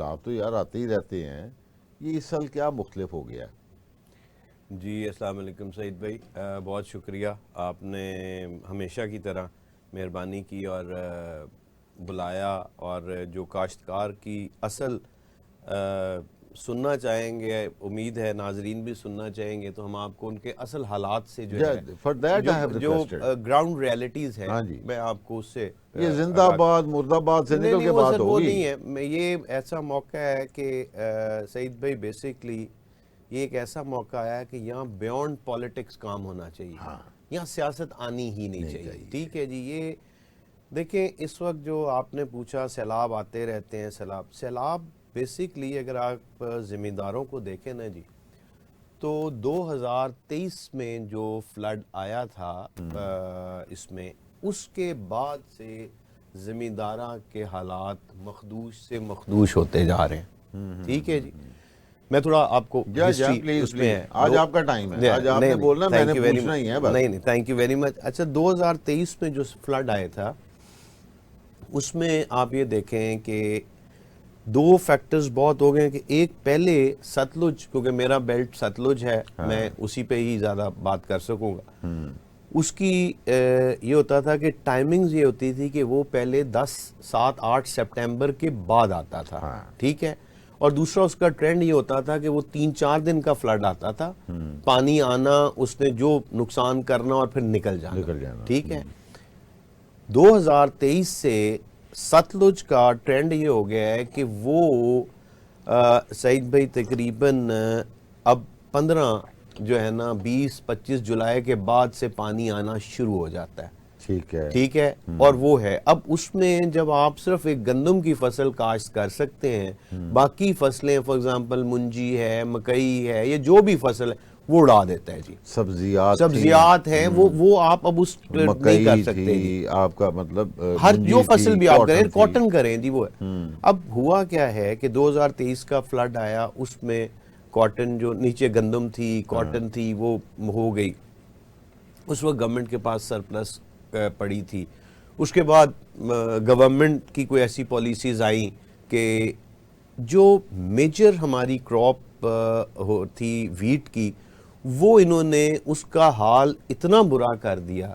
سیلاب تو یار آتے ہی رہتے ہیں، یہ اس سال کیا مختلف ہو گیا؟ جی السلام علیکم سعید بھائی، بہت شکریہ، آپ نے ہمیشہ کی طرح مہربانی کی اور بلایا، اور جو کاشتکار کی اصل سننا چاہیں گے، امید ہے ناظرین بھی سننا چاہیں گے، تو ہم آپ کو ان کے اصل حالات سے جو ہے For that I have جو requested. گراؤنڈ ریالٹیز ہے، ہاں جی، میں آپ کو اس سے یہ زندہ آباد مرد آباد سے نکل کے وہ بات سر وہ ہوگی۔ نہیں ہے، یہ ایسا موقع ہے کہ سعید بھائی بیسکلی یہ ایک ایسا موقع آیا ہے کہ یہاں بیونڈ پالیٹکس کام ہونا چاہیے، یہاں سیاست آنی ہی نہیں چاہیے، ٹھیک ہے جی۔ یہ دیکھیں اس وقت جو آپ نے پوچھا سیلاب آتے رہتے ہیں، سیلاب بیسکلی اگر آپ ذمہ داروں کو دیکھیں نا جی، تو 2023 میں جو فلڈ آیا تھا اس میں، اس کے بعد سے ذمہ داراں کے حالات مخدوش سے مخدوش ہوتے جا رہے ہیں، ٹھیک ہے جی۔ میں تھوڑا آپ کو ہسٹری اس میں ہے، آج آپ کا ٹائم ہے، آج آپ نے بولنا، میں نے پوچھنا ہی ہے بس۔ نہیں تھینک یو ویری مچ۔ اچھا 2023 میں جو فلڈ آیا تھا اس میں آپ یہ دیکھیں کہ دو فیکٹرز بہت ہو گئے، کہ ایک پہلے ستلج، کیونکہ میرا بیلٹ ستلج ہے، میں اسی پہ ہی زیادہ بات کر سکوں گا، اس کی یہ ہوتا تھا کہ ٹائمنگز یہ ہوتی تھی کہ وہ پہلے 10، 7، 8 سپٹمبر کے بعد آتا تھا، ٹھیک ہے، اور دوسرا اس کا ٹرینڈ یہ ہوتا تھا کہ وہ 3-4 دن کا فلڈ آتا تھا، پانی آنا، اس نے جو نقصان کرنا اور پھر نکل جانا، ٹھیک ہے۔ 2023 سے ستلج کا ٹرینڈ یہ ہو گیا ہے کہ وہ سعید بھائی تقریباً اب 15 جو ہے نا 20-25 جولائی کے بعد سے پانی آنا شروع ہو جاتا ہے، ٹھیک ہے، اور وہ ہے اب اس میں جب آپ صرف ایک گندم کی فصل کاشت کر سکتے ہیں، باقی فصلیں فار ایگزامپل منجی ہے، مکئی ہے، یہ جو بھی فصل ہے وہ اڑا دیتا ہے جی، سبزیات ہیں وہ آپ اب اس نہیں کر سکتے جی، آپ کا مطلب ہر جو فصل بھی آپ کریں، کاٹن کریں جی، وہ ہے۔ اب ہوا کیا ہے کہ 2023 کا فلڈ آیا، اس میں کاٹن جو نیچے گندم تھی، کاٹن تھی، وہ ہو گئی، اس وقت گورنمنٹ کے پاس سرپلس پڑی تھی۔ اس کے بعد گورنمنٹ کی کوئی ایسی پالیسیز آئیں کہ جو میجر ہماری کراپ تھی ویٹ کی، وہ انہوں نے اس کا حال اتنا برا کر دیا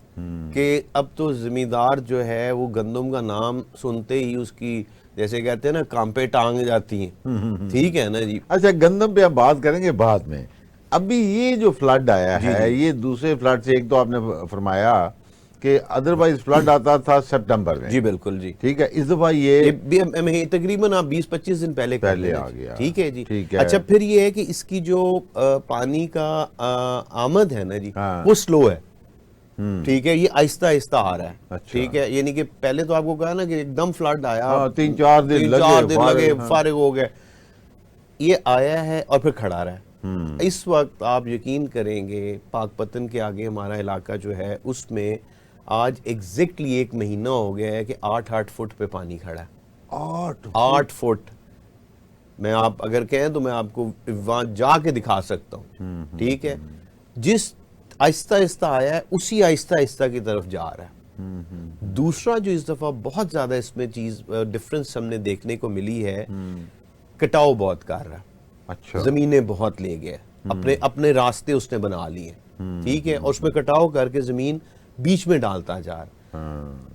کہ اب تو زمیندار جو ہے وہ گندم کا نام سنتے ہی اس کی جیسے کہتے ہیں نا کانپے ٹانگ جاتی ہیں، ٹھیک ہے نا جی۔ اچھا گندم پہ ہم بات کریں گے بعد میں، ابھی یہ جو فلڈ آیا ہے یہ دوسرے فلڈ سے، ایک تو آپ نے فرمایا کہ ادروائز فلڈ آتا تھا سپٹمبر میں، جی بالکل جی، ٹھیک ہے، اس دفعہ یہ تقریباً آپ 20-25 دن پہلے آ گیا، ٹھیک ہے جی۔ اچھا پھر یہ ہے کہ اس کی جو پانی کا آمد ہے نا جی، وہ سلو ہے، ٹھیک ہے، یہ آہستہ آہستہ آ رہا ہے، ٹھیک ہے، یعنی کہ پہلے تو آپ کو کہا نا کہ ایک دم فلڈ آیا، 3-4 دن لگے، فارغ ہو گئے، یہ آیا ہے اور پھر کھڑا رہا ہے۔ اس وقت آپ یقین کریں گے پاک پتن کے آگے ہمارا علاقہ جو ہے اس میں آج ایگزیکٹلی 1 مہینہ ہو گیا ہے کہ 8 فٹ پہ پانی کھڑا ہے، 8 فٹ۔ میں آپ اگر کہیں تو میں آپ کو وہاں جا کے دکھا سکتا ہوں، ٹھیک ہے، جس آہستہ آہستہ آیا ہے اسی آہستہ آہستہ کی طرف جا رہا ہے۔ دوسرا جو اس دفعہ بہت زیادہ اس میں چیز ڈفرنس ہم نے دیکھنے کو ملی ہے، کٹاؤ بہت کر رہا ہے، زمینیں بہت لے گیا، اپنے راستے اس نے بنا لیے، ٹھیک ہے، اور اس میں کٹاؤ کر کے زمین بیچ میں ڈالتا جا رہا۔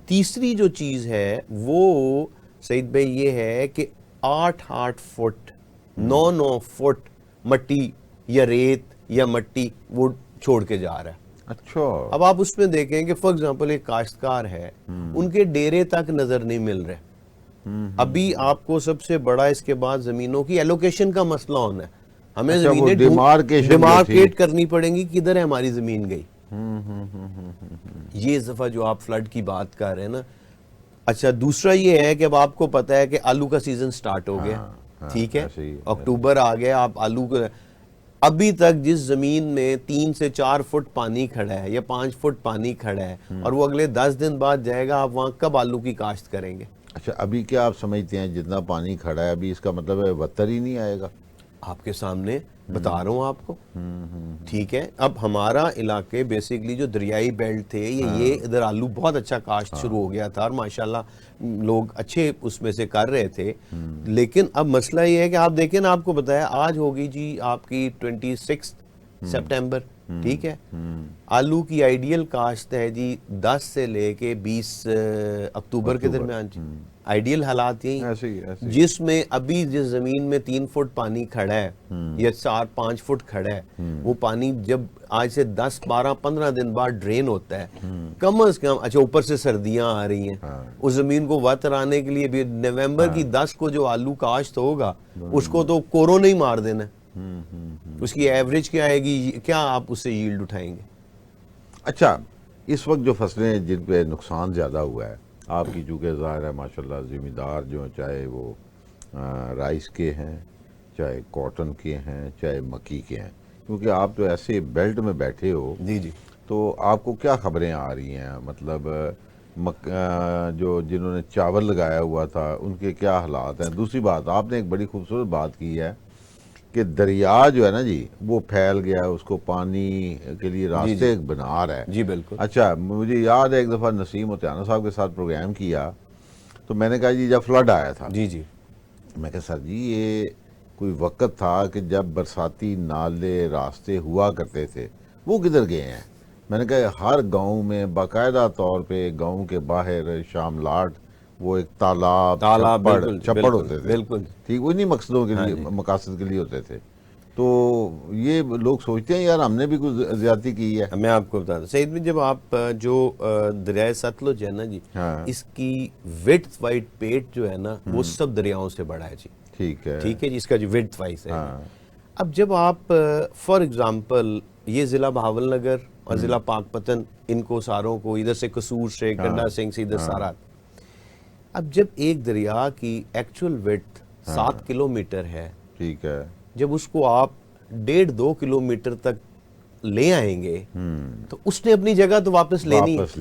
تیسری جو چیز ہے وہ سعید بھائی یہ ہے کہ 8 فٹ 9 فٹ مٹی یا ریت یا مٹی وہ چھوڑ کے جا رہا ہے۔ اچھا اب آپ اس میں دیکھیں کہ فار ایگزامپل ایک کاشتکار ہے، ان کے ڈیرے تک نظر نہیں مل رہے، ابھی آپ کو سب سے بڑا اس کے بعد زمینوں کی ایلوکیشن کا مسئلہ ہونا ہے، ہمیں زمینیں ڈیمارکیٹ کرنی پڑیں گی، کدھر ہے ہماری زمین گئی۔ یہ اس دفعہ جو آپ فلڈ کی بات کر رہے ہیں نا، اچھا دوسرا یہ ہے کہ اب آپ کو پتا ہے کہ آلو کا سیزن سٹارٹ ہو گیا، ٹھیک ہے، اکتوبر آ گیا، آپ آلو کا ابھی تک جس زمین میں 3 سے 4 فٹ پانی کھڑا ہے یا 5 فٹ پانی کھڑا ہے اور وہ اگلے 10 دن بعد جائے گا، آپ وہاں کب آلو کی کاشت کریں گے؟ اچھا ابھی کیا آپ سمجھتے ہیں جتنا پانی کھڑا ہے ابھی اس کا مطلب ہے وتر ہی نہیں آئے گا؟ آپ کے سامنے بتا رہا ہوں آپ کو. ٹھیک ہے, اب ہمارا علاقے بیسیکلی جو دریائی بیلٹ تھے یہ ادھر آلو بہت اچھا کاشت شروع ہو گیا تھا اور ماشاءاللہ لوگ اچھے اس میں سے کر رہے تھے. لیکن اب مسئلہ یہ ہے کہ آپ دیکھیں نا, آپ کو بتایا آج ہوگی جی آپ کی 26 سپٹمبر, ٹھیک ہے, آلو کی آئیڈیل کاشت ہے جی 10 سے لے کے 20 اکتوبر کے درمیان. آئیڈیل حالات یہی ایسے ہی جس میں ابھی جس زمین میں 3 فٹ پانی کھڑا ہے یا 4-5 فٹ کھڑا ہے, وہ پانی جب آج سے 10-12-15 دن بعد ڈرین ہوتا ہے کم از کم, اچھا اوپر سے سردیاں آ رہی ہیں, اس زمین کو وتر آنے کے لیے بھی نومبر کی 10 کو جو آلو کاشت ہوگا اس کو تو کورونا ہی مار دینا. اس کی ایوریج کیا آئے گی, کیا آپ اس سے ییلڈ اٹھائیں گے؟ اچھا, اس وقت جو فصلیں جن پہ نقصان زیادہ ہوا ہے آپ کی, چونکہ ظاہر ہے ماشاءاللہ زمیندار جو ہیں, چاہے وہ رائس کے ہیں, چاہے کاٹن کے ہیں, چاہے مکی کے ہیں, کیونکہ آپ تو ایسے بیلٹ میں بیٹھے ہو, جی جی, تو آپ کو کیا خبریں آ رہی ہیں؟ مطلب جو جنہوں نے چاول لگایا ہوا تھا ان کے کیا حالات ہیں؟ دوسری بات, آپ نے ایک بڑی خوبصورت بات کی ہے کہ دریا جو ہے نا جی وہ پھیل گیا ہے, اس کو پانی کے لیے راستے بنا رہا ہے. جی بالکل. اچھا, مجھے یاد ہے ایک دفعہ نسیم متیانہ صاحب کے ساتھ پروگرام کیا تو میں نے کہا جی جب فلڈ آیا تھا, جی جی, میں کہا سر جی یہ کوئی وقت تھا کہ جب برساتی نالے راستے ہوا کرتے تھے, وہ کدھر گئے ہیں؟ میں نے کہا ہر گاؤں میں باقاعدہ طور پہ گاؤں کے باہر شاملاٹ وہ ایک تالاب چپڑ ہوتے تھے, ٹھیک, وہ انہی مقصدوں کے لیے مقاصد کے لیے ہوتے تھے. تو یہ لوگ سوچتے ہیں یار ہم نے بھی کچھ زیادتی کی ہے. میں آپ کو بتا دوں سعید میں, جب آپ جو دریائے ستلج ہے نا جی, اس کی وڈتھ وائڈ پیٹ جو ہے نا وہ سب دریاؤں سے بڑا ہے جی. ٹھیک ہے, ٹھیک ہے جی, اس کا جو وڈتھ وائز ہے. اب جب آپ فار ایگزامپل یہ ضلع بہاول نگر اور ضلع پاک پتن, ان کو ساروں کو ادھر سے قصور سے گنڈا سنگھ سے ادھر سارا, اب جب ایک دریا کی ایکچول وڈتھ 7 کلومیٹر ہے, ٹھیک ہے, جب اس کو آپ 1.5-2 کلومیٹر تک لے آئیں گے تو اس نے اپنی جگہ تو واپس لینی ہے. تو اس